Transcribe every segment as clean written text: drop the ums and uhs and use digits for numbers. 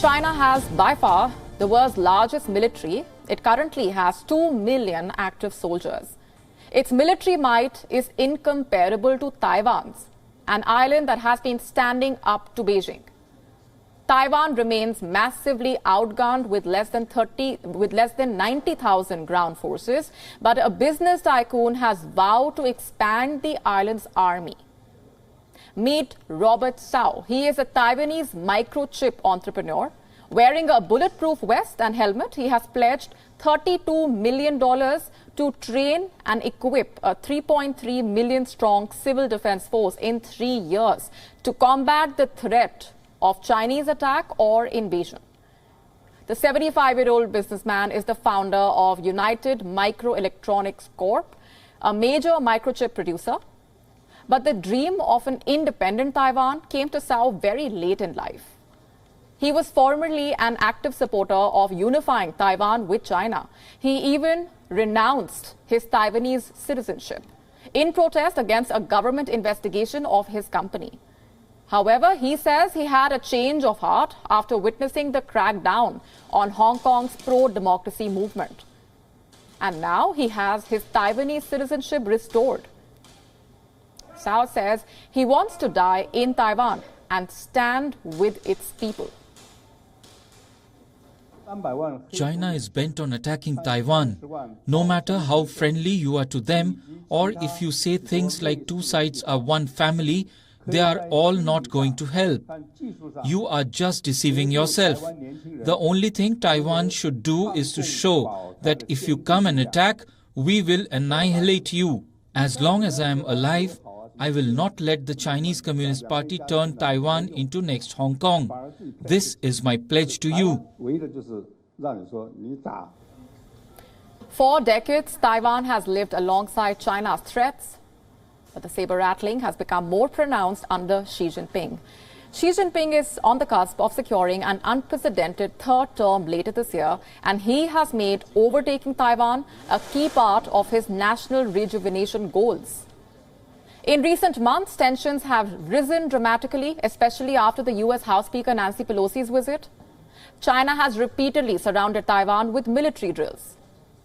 China has by far the world's largest military. It currently has 2 million active soldiers. Its military might is incomparable to Taiwan's, an island that has been standing up to Beijing. Taiwan remains massively outgunned with less than 90,000 ground forces, but a business tycoon has vowed to expand the island's army. Meet Robert Tsao. He is a Taiwanese microchip entrepreneur. Wearing a bulletproof vest and helmet, he has pledged $32 million to train and equip a 3.3 million strong civil defense force in 3 years to combat the threat of Chinese attack or invasion. The 75-year-old businessman is the founder of United Microelectronics Corp, a major microchip producer. But the dream of an independent Taiwan came to Tsao very late in life. He was formerly an active supporter of unifying Taiwan with China. He even renounced his Taiwanese citizenship in protest against a government investigation of his company. However, he says he had a change of heart after witnessing the crackdown on Hong Kong's pro-democracy movement. And now he has his Taiwanese citizenship restored. Tsao says he wants to die in Taiwan and stand with its people. China is bent on attacking Taiwan. No matter how friendly you are to them, or if you say things like two sides are one family, they are all not going to help. You are just deceiving yourself. The only thing Taiwan should do is to show that if you come and attack, we will annihilate you. As long as I am alive, I will not let the Chinese Communist Party turn Taiwan into next Hong Kong. This is my pledge to you. For decades, Taiwan has lived alongside China's threats, but the saber-rattling has become more pronounced under Xi Jinping. Xi Jinping is on the cusp of securing an unprecedented third term later this year, and he has made overtaking Taiwan a key part of his national rejuvenation goals. In recent months, tensions have risen dramatically, especially after the U.S. House Speaker Nancy Pelosi's visit. China has repeatedly surrounded Taiwan with military drills.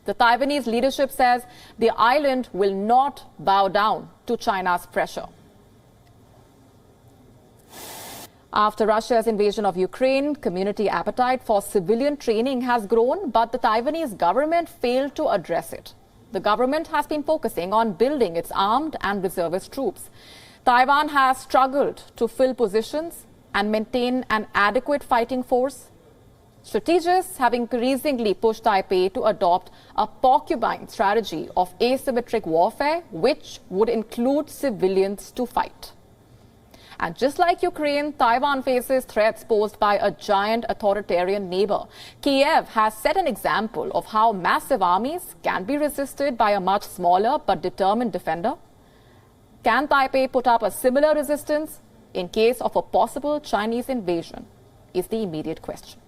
The Taiwanese leadership says the island will not bow down to China's pressure. After Russia's invasion of Ukraine, community appetite for civilian training has grown, but the Taiwanese government failed to address it. The government has been focusing on building its armed and reservist troops. Taiwan has struggled to fill positions and maintain an adequate fighting force. Strategists have increasingly pushed Taipei to adopt a porcupine strategy of asymmetric warfare, which would include civilians to fight. And just like Ukraine, Taiwan faces threats posed by a giant authoritarian neighbor. Kiev has set an example of how massive armies can be resisted by a much smaller but determined defender. Can Taipei put up a similar resistance in case of a possible Chinese invasion, is the immediate question.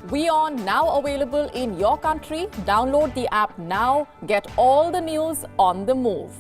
WION now available in your country. Download the app now. Get all the news on the move.